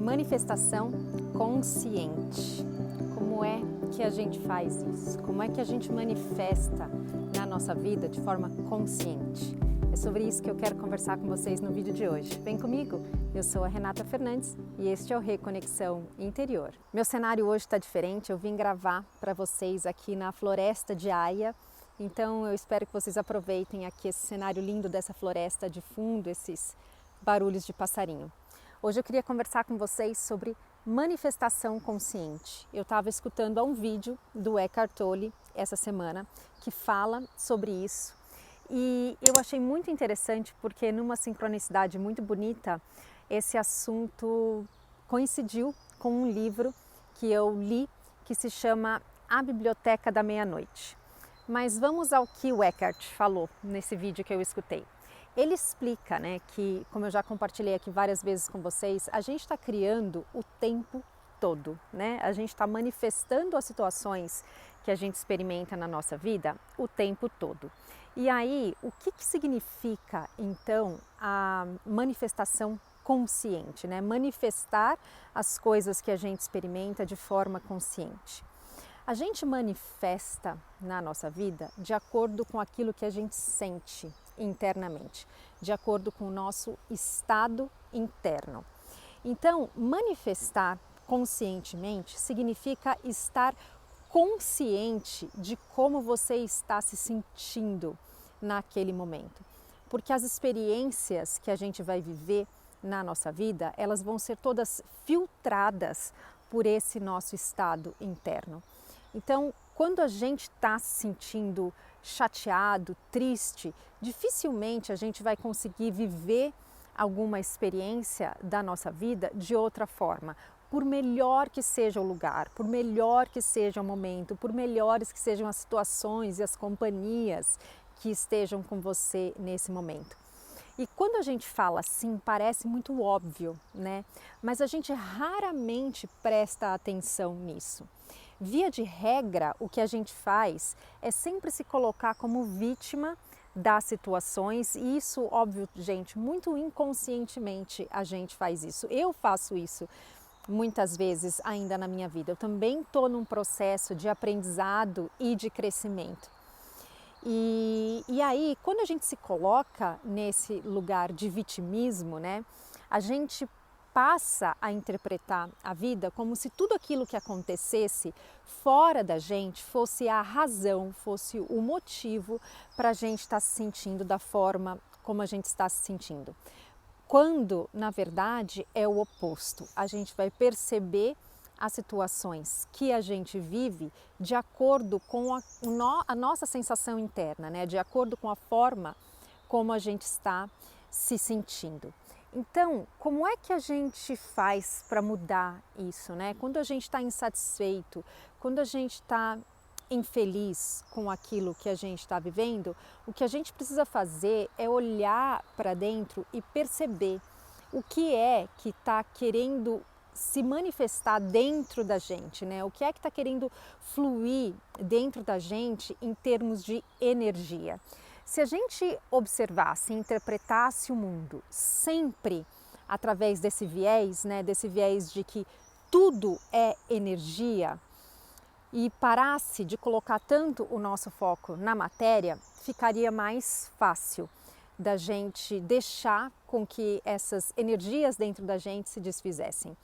Manifestação consciente. Como é que a gente faz isso? Como é que a gente manifesta na nossa vida de forma consciente? É sobre isso que eu quero conversar com vocês no vídeo de hoje. Vem comigo! Eu sou a Renata Fernandes e este é o Reconexão Interior. Meu cenário hoje está diferente, eu vim gravar para vocês aqui na Floresta de Aia. Então eu espero que vocês aproveitem aqui esse cenário lindo dessa floresta de fundo, esses barulhos de passarinho. Hoje eu queria conversar com vocês sobre manifestação consciente. Eu estava escutando um vídeo do Eckhart Tolle essa semana que fala sobre isso e eu achei muito interessante porque numa sincronicidade muito bonita esse assunto coincidiu com um livro que eu li que se chama A Biblioteca da Meia-Noite. Mas vamos ao que o Eckhart falou nesse vídeo que eu escutei. Ele explica, que, como eu já compartilhei aqui várias vezes com vocês, a gente está criando o tempo todo, A gente está manifestando as situações que a gente experimenta na nossa vida o tempo todo. E aí, o que significa, então, a manifestação consciente, Manifestar as coisas que a gente experimenta de forma consciente. A gente manifesta na nossa vida de acordo com aquilo que a gente sente internamente, de acordo com o nosso estado interno. Então, manifestar conscientemente significa estar consciente de como você está se sentindo naquele momento. Porque as experiências que a gente vai viver na nossa vida, elas vão ser todas filtradas por esse nosso estado interno. Então, quando a gente está se sentindo chateado, triste, dificilmente a gente vai conseguir viver alguma experiência da nossa vida de outra forma. Por melhor que seja o lugar, por melhor que seja o momento, por melhores que sejam as situações e as companhias que estejam com você nesse momento. E quando a gente fala assim, parece muito óbvio, Mas a gente raramente presta atenção nisso. Via de regra, o que a gente faz é sempre se colocar como vítima das situações e isso, óbvio, gente, muito inconscientemente a gente faz isso. Eu faço isso muitas vezes ainda na minha vida. Eu também estou num processo de aprendizado e de crescimento. E aí, quando a gente se coloca nesse lugar de vitimismo, a gente passa a interpretar a vida como se tudo aquilo que acontecesse fora da gente fosse a razão, fosse o motivo para a gente estar se sentindo da forma como a gente está se sentindo. Quando, na verdade, é o oposto. A gente vai perceber as situações que a gente vive de acordo com a nossa sensação interna, de acordo com a forma como a gente está se sentindo. Então, como é que a gente faz para mudar isso, Quando a gente está insatisfeito, quando a gente está infeliz com aquilo que a gente está vivendo, o que a gente precisa fazer é olhar para dentro e perceber o que é que está querendo se manifestar dentro da gente, O que é que está querendo fluir dentro da gente em termos de energia. Se a gente observasse, interpretasse o mundo sempre através desse viés, desse viés de que tudo é energia e parasse de colocar tanto o nosso foco na matéria, ficaria mais fácil da gente deixar com que essas energias dentro da gente se desfizessem.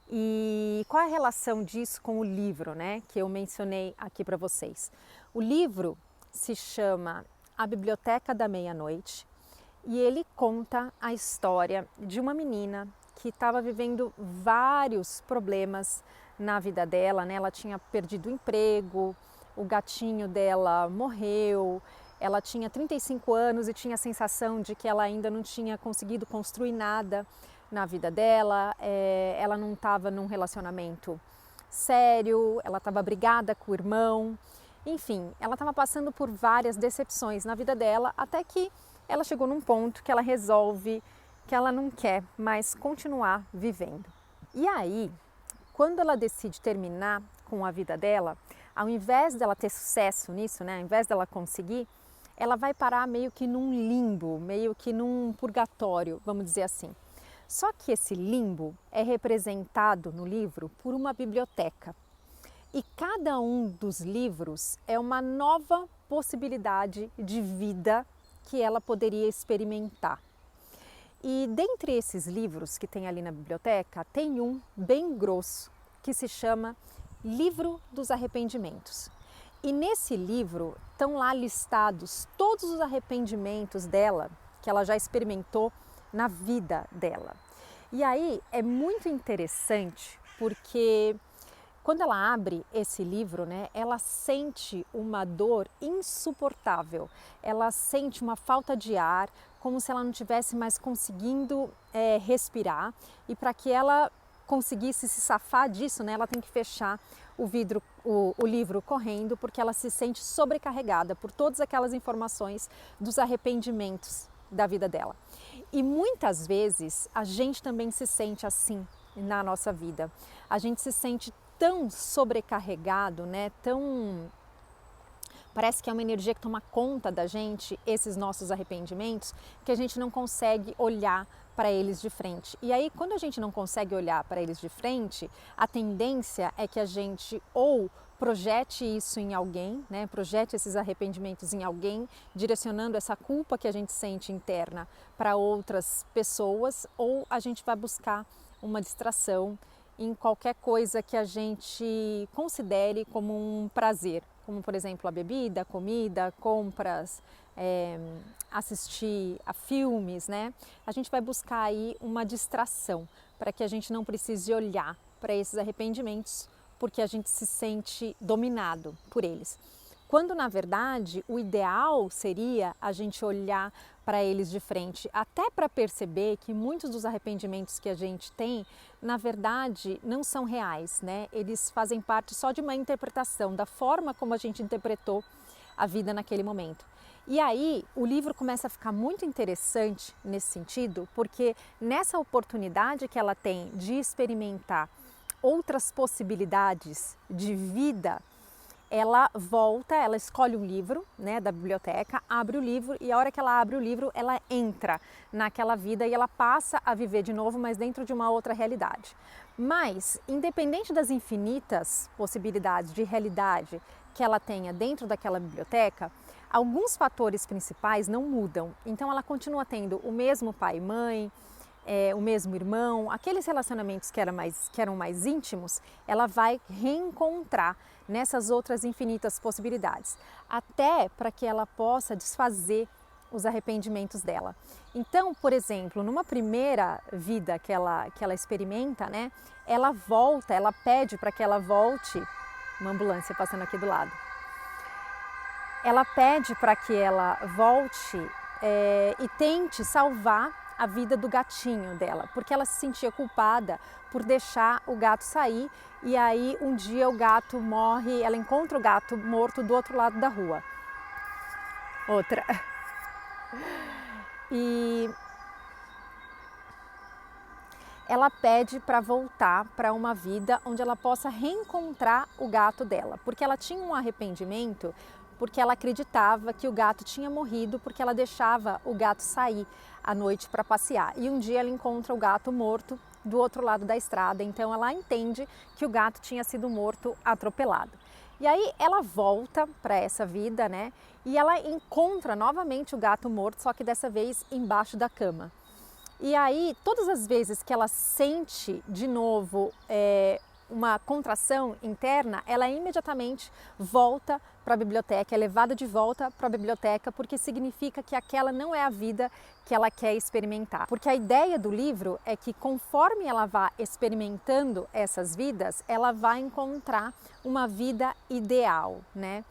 E qual é a relação disso com o livro, que eu mencionei aqui para vocês? O livro se chama A Biblioteca da Meia-Noite e ele conta a história de uma menina que estava vivendo vários problemas na vida dela, Ela tinha perdido o emprego, o gatinho dela morreu, ela tinha 35 anos e tinha a sensação de que ela ainda não tinha conseguido construir nada na vida dela, ela não estava num relacionamento sério, ela estava brigada com o irmão, enfim, ela estava passando por várias decepções na vida dela, até que ela chegou num ponto que ela resolve que ela não quer mais continuar vivendo. E aí, quando ela decide terminar com a vida dela, ao invés dela ter sucesso nisso, ao invés dela conseguir, ela vai parar meio que num limbo, meio que num purgatório, vamos dizer assim. Só que esse limbo é representado no livro por uma biblioteca. E cada um dos livros é uma nova possibilidade de vida que ela poderia experimentar. E dentre esses livros que tem ali na biblioteca, tem um bem grosso que se chama Livro dos Arrependimentos. E nesse livro estão lá listados todos os arrependimentos dela, que ela já experimentou na vida dela. E aí é muito interessante porque quando ela abre esse livro, né, ela sente uma dor insuportável, ela sente uma falta de ar, como se ela não tivesse mais conseguindo respirar, e para que ela conseguisse se safar disso, né, ela tem que fechar o livro correndo, porque ela se sente sobrecarregada por todas aquelas informações dos arrependimentos da vida dela. E muitas vezes a gente também se sente assim na nossa vida. A gente se sente tão sobrecarregado, né? Parece que é uma energia que toma conta da gente, esses nossos arrependimentos, que a gente não consegue olhar para eles de frente. E aí, quando a gente não consegue olhar para eles de frente, a tendência é que a gente ou projete isso em alguém, né? Projete esses arrependimentos em alguém, direcionando essa culpa que a gente sente interna para outras pessoas, ou a gente vai buscar uma distração em qualquer coisa que a gente considere como um prazer, como por exemplo a bebida, a comida, compras, assistir a filmes, né? A gente vai buscar aí uma distração para que a gente não precise olhar para esses arrependimentos, porque a gente se sente dominado por eles. Quando na verdade o ideal seria a gente olhar para eles de frente, até para perceber que muitos dos arrependimentos que a gente tem, na verdade, não são reais, né? Eles fazem parte só de uma interpretação, da forma como a gente interpretou a vida naquele momento. E aí o livro começa a ficar muito interessante nesse sentido, porque nessa oportunidade que ela tem de experimentar outras possibilidades de vida, ela volta, ela escolhe um livro, né, da biblioteca, abre o livro, e a hora que ela abre o livro, ela entra naquela vida e ela passa a viver de novo, mas dentro de uma outra realidade. Mas, independente das infinitas possibilidades de realidade que ela tenha dentro daquela biblioteca, alguns fatores principais não mudam. Então ela continua tendo o mesmo pai e mãe, o mesmo irmão, aqueles relacionamentos que eram mais íntimos, ela vai reencontrar nessas outras infinitas possibilidades, até para que ela possa desfazer os arrependimentos dela. Então, por exemplo, numa primeira vida que ela experimenta, né, ela volta, ela pede para que ela volte, uma ambulância passando aqui do lado, ela pede para que ela volte e tente salvar a vida do gatinho dela, porque ela se sentia culpada por deixar o gato sair, e aí um dia o gato morre, ela encontra o gato morto do outro lado da rua. Outra. E ela pede para voltar para uma vida onde ela possa reencontrar o gato dela, porque ela tinha um arrependimento, porque ela acreditava que o gato tinha morrido porque ela deixava o gato sair à noite para passear. E um dia ela encontra o gato morto do outro lado da estrada, então ela entende que o gato tinha sido morto atropelado. E aí ela volta para essa vida, né? E ela encontra novamente o gato morto, só que dessa vez embaixo da cama. E aí, todas as vezes que ela sente de novo uma contração interna, ela imediatamente volta para a biblioteca, é levada de volta para a biblioteca, porque significa que aquela não é a vida que ela quer experimentar. Porque a ideia do livro é que conforme ela vá experimentando essas vidas, ela vai encontrar uma vida ideal, né?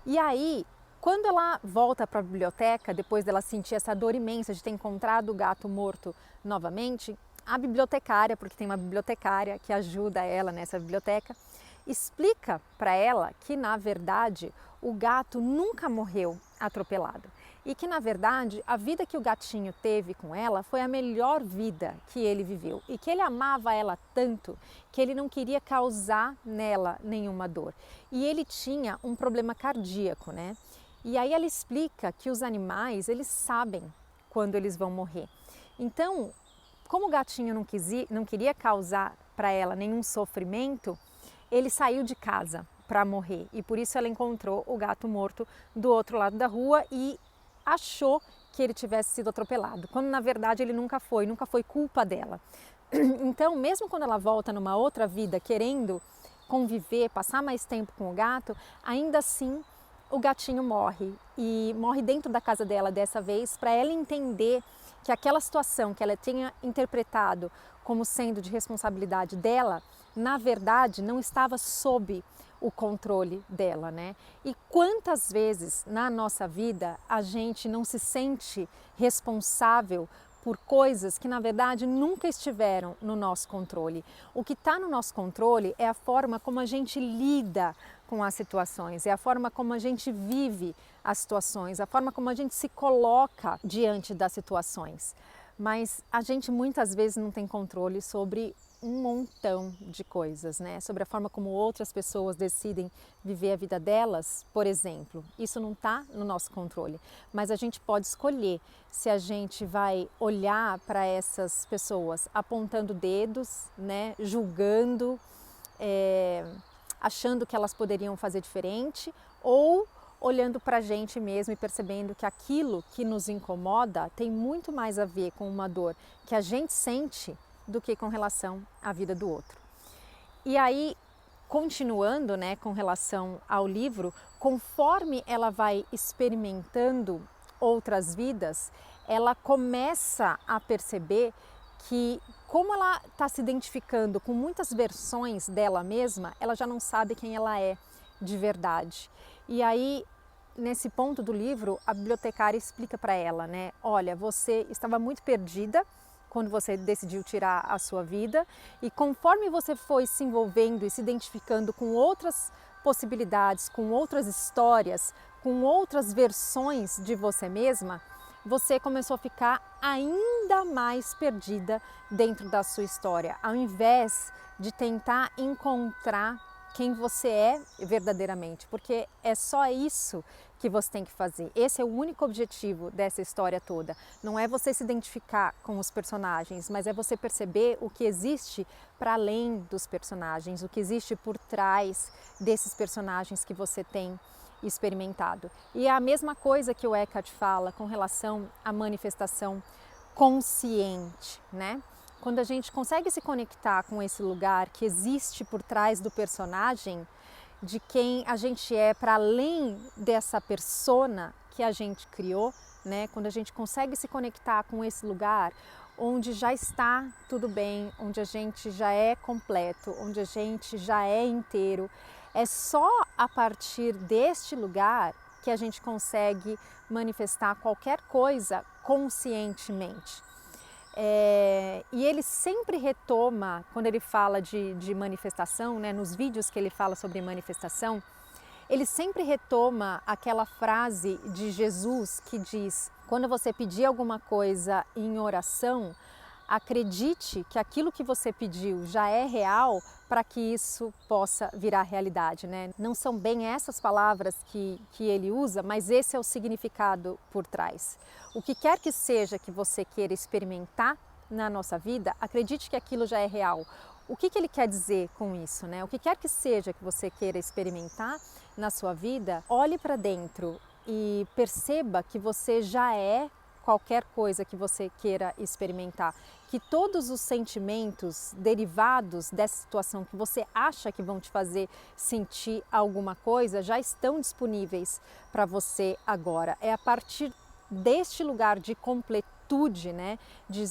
E aí, quando ela volta para a biblioteca, depois dela sentir essa dor imensa de ter encontrado o gato morto novamente, a bibliotecária, porque tem uma bibliotecária que ajuda ela nessa biblioteca, explica para ela que, na verdade, o gato nunca morreu atropelado e que, na verdade, a vida que o gatinho teve com ela foi a melhor vida que ele viveu e que ele amava ela tanto que ele não queria causar nela nenhuma dor. E ele tinha um problema cardíaco, né? E aí ela explica que os animais, eles sabem quando eles vão morrer. Então, como o gatinho não queria causar para ela nenhum sofrimento, ele saiu de casa para morrer e por isso ela encontrou o gato morto do outro lado da rua e achou que ele tivesse sido atropelado, quando na verdade ele nunca foi culpa dela. Então, mesmo quando ela volta numa outra vida querendo conviver, passar mais tempo com o gato, ainda assim o gatinho morre e morre dentro da casa dela dessa vez, para ela entender que aquela situação que ela tinha interpretado como sendo de responsabilidade dela, na verdade não estava sob o controle dela, né? E quantas vezes na nossa vida a gente não se sente responsável por coisas que na verdade nunca estiveram no nosso controle. O que está no nosso controle é a forma como a gente lida com as situações, é a forma como a gente vive as situações, a forma como a gente se coloca diante das situações. Mas a gente muitas vezes não tem controle sobre um montão de coisas, né? Sobre a forma como outras pessoas decidem viver a vida delas, por exemplo. Isso não está no nosso controle, mas a gente pode escolher se a gente vai olhar para essas pessoas apontando dedos, né? Julgando, achando que elas poderiam fazer diferente, ou olhando para a gente mesmo e percebendo que aquilo que nos incomoda tem muito mais a ver com uma dor que a gente sente do que com relação à vida do outro. E aí, continuando, né, com relação ao livro, conforme ela vai experimentando outras vidas, ela começa a perceber que, como ela está se identificando com muitas versões dela mesma, ela já não sabe quem ela é de verdade. E aí, nesse ponto do livro, a bibliotecária explica para ela, né, olha, você estava muito perdida quando você decidiu tirar a sua vida, e conforme você foi se envolvendo e se identificando com outras possibilidades, com outras histórias, com outras versões de você mesma, você começou a ficar ainda mais perdida dentro da sua história, ao invés de tentar encontrar quem você é verdadeiramente, porque é só isso que você tem que fazer. Esse é o único objetivo dessa história toda. Não é você se identificar com os personagens, mas é você perceber o que existe para além dos personagens, o que existe por trás desses personagens que você tem experimentado. E é a mesma coisa que o Eckhart fala com relação à manifestação consciente, né? Quando a gente consegue se conectar com esse lugar que existe por trás do personagem, de quem a gente é para além dessa persona que a gente criou, né? Quando a gente consegue se conectar com esse lugar onde já está tudo bem, onde a gente já é completo, onde a gente já é inteiro, é só a partir deste lugar que a gente consegue manifestar qualquer coisa conscientemente. E ele sempre retoma, quando ele fala de manifestação, né, nos vídeos que ele fala sobre manifestação, ele sempre retoma aquela frase de Jesus que diz: quando você pedir alguma coisa em oração, acredite que aquilo que você pediu já é real para que isso possa virar realidade, né? Não são bem essas palavras que ele usa, mas esse é o significado por trás. O que quer que seja que você queira experimentar na nossa vida, acredite que aquilo já é real. O que ele quer dizer com isso, né? O que quer que seja que você queira experimentar na sua vida, olhe para dentro e perceba que você já é qualquer coisa que você queira experimentar, que todos os sentimentos derivados dessa situação que você acha que vão te fazer sentir alguma coisa já estão disponíveis para você agora. É a partir deste lugar de completude, né, de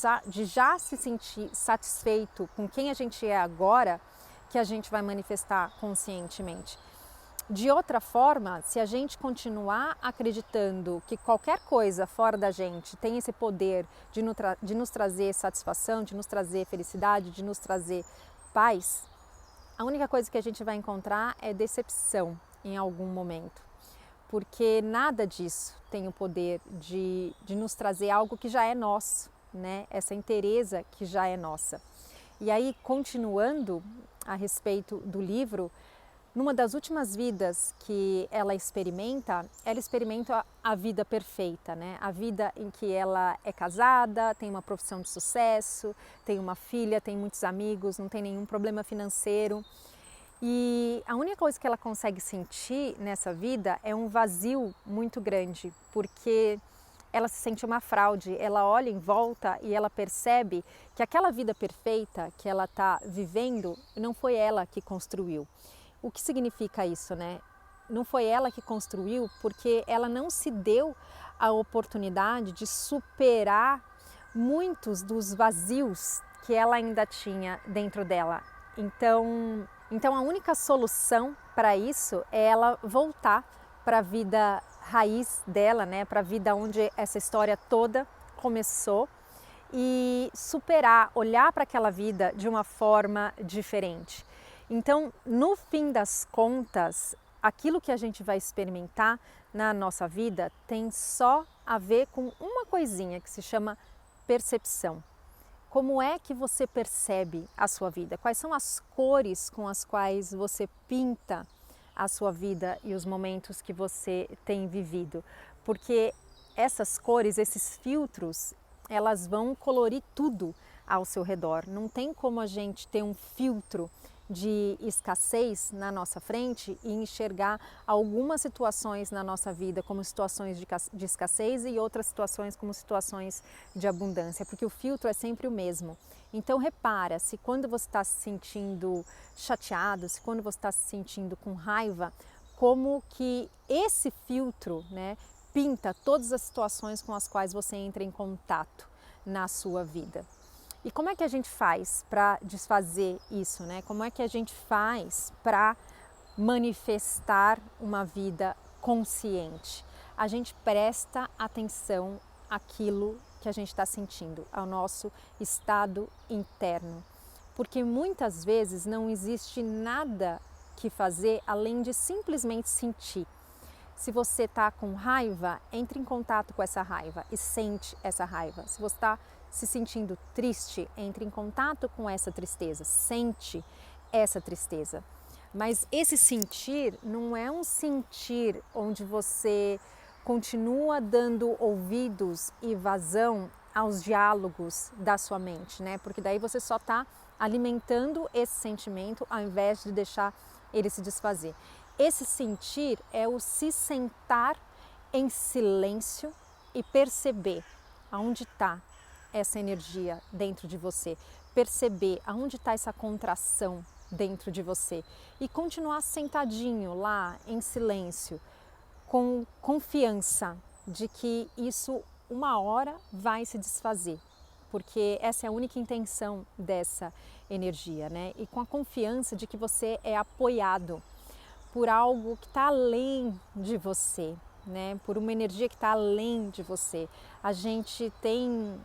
já se sentir satisfeito com quem a gente é agora, que a gente vai manifestar conscientemente. De outra forma, se a gente continuar acreditando que qualquer coisa fora da gente tem esse poder de nos trazer satisfação, de nos trazer felicidade, de nos trazer paz, a única coisa que a gente vai encontrar é decepção em algum momento. Porque nada disso tem o poder de nos trazer algo que já é nosso, né? Essa inteireza que já é nossa. E aí, continuando a respeito do livro, numa das últimas vidas que ela experimenta a vida perfeita, né? A vida em que ela é casada, tem uma profissão de sucesso, tem uma filha, tem muitos amigos, não tem nenhum problema financeiro. E a única coisa que ela consegue sentir nessa vida é um vazio muito grande, porque ela se sente uma fraude, ela olha em volta e ela percebe que aquela vida perfeita que ela está vivendo não foi ela que construiu. O que significa isso, né? Não foi ela que construiu porque ela não se deu a oportunidade de superar muitos dos vazios que ela ainda tinha dentro dela. Então a única solução para isso é ela voltar para a vida raiz dela, né? Para a vida onde essa história toda começou e superar, olhar para aquela vida de uma forma diferente. Então, no fim das contas, aquilo que a gente vai experimentar na nossa vida tem só a ver com uma coisinha que se chama percepção. Como é que você percebe a sua vida? Quais são as cores com as quais você pinta a sua vida e os momentos que você tem vivido? Porque essas cores, esses filtros, elas vão colorir tudo ao seu redor. Não tem como a gente ter um filtro de escassez na nossa frente e enxergar algumas situações na nossa vida como situações de escassez e outras situações como situações de abundância, porque o filtro é sempre o mesmo. Então repara, se quando você está se sentindo chateado, se quando você está se sentindo com raiva, como que esse filtro, né, pinta todas as situações com as quais você entra em contato na sua vida. E como é que a gente faz para desfazer isso, né? Como é que a gente faz para manifestar uma vida consciente? A gente presta atenção àquilo que a gente está sentindo, ao nosso estado interno. Porque muitas vezes não existe nada que fazer além de simplesmente sentir. Se você está com raiva, entre em contato com essa raiva e sente essa raiva. Se você está se sentindo triste, entre em contato com essa tristeza, sente essa tristeza. Mas esse sentir não é um sentir onde você continua dando ouvidos e vazão aos diálogos da sua mente, né? Porque daí você só está alimentando esse sentimento ao invés de deixar ele se desfazer. Esse sentir é o se sentar em silêncio e perceber aonde está essa energia dentro de você, perceber aonde está essa contração dentro de você e continuar sentadinho lá em silêncio, com confiança de que isso uma hora vai se desfazer, porque essa é a única intenção dessa energia, né? E com a confiança de que você é apoiado por algo que está além de você, né? Por uma energia que está além de você. A gente tem,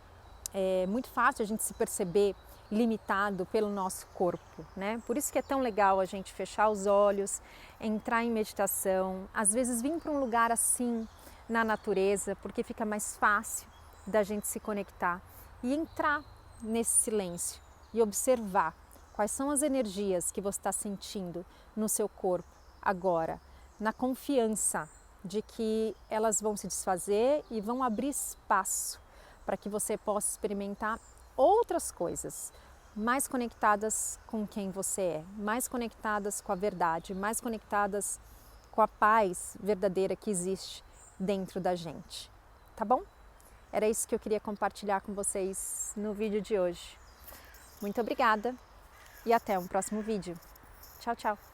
é muito fácil a gente se perceber limitado pelo nosso corpo, né? Por isso que é tão legal a gente fechar os olhos, entrar em meditação, às vezes vir para um lugar assim na natureza, porque fica mais fácil da gente se conectar e entrar nesse silêncio e observar quais são as energias que você está sentindo no seu corpo agora, na confiança de que elas vão se desfazer e vão abrir espaço para que você possa experimentar outras coisas mais conectadas com quem você é, mais conectadas com a verdade, mais conectadas com a paz verdadeira que existe dentro da gente. Tá bom? Era isso que eu queria compartilhar com vocês no vídeo de hoje. Muito obrigada e até um próximo vídeo. Tchau, tchau!